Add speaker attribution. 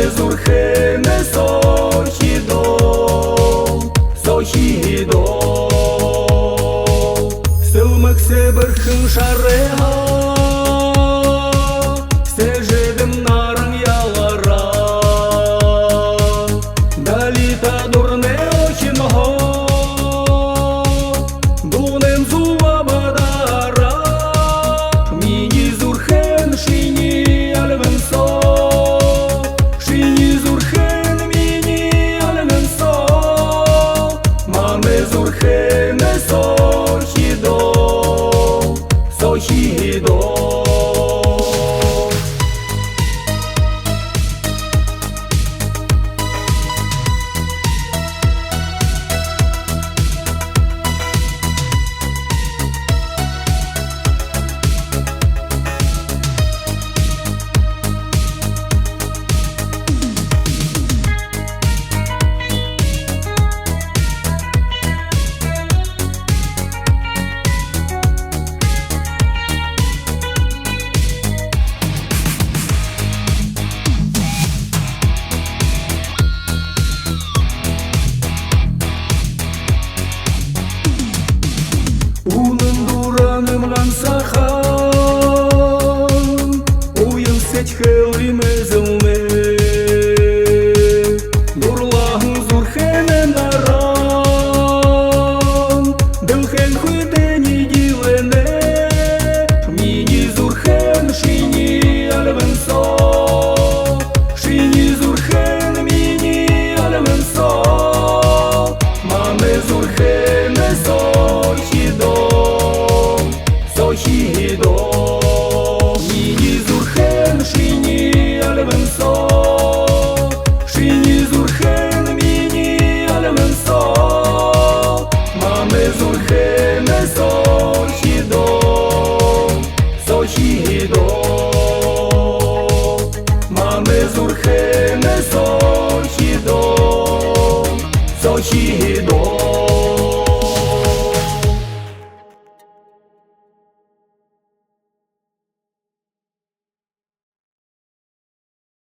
Speaker 1: zurhene sohido, sohido. Sılmak sebırhın şarreha, sejegim narın yalara. Dalita durne ochinho, dunem zuva badara. Mini zurhen shini alven so, shini zurhen mini alven so. Mame zurhene sohido, sohido. Улын дураным лансахан, уйын сеть хелиме зылме. Дурлахын зурхене наран, дылхен хуйдени дилене. Мини зурхен шини алвен со, шини зурхен мини алвен со. Маме зурхене sohido, sohido. Mini zurhen shini alven so, shini zurhen mini alven so. Mame zurhene sohido, sohido. Mame zurhene sohido.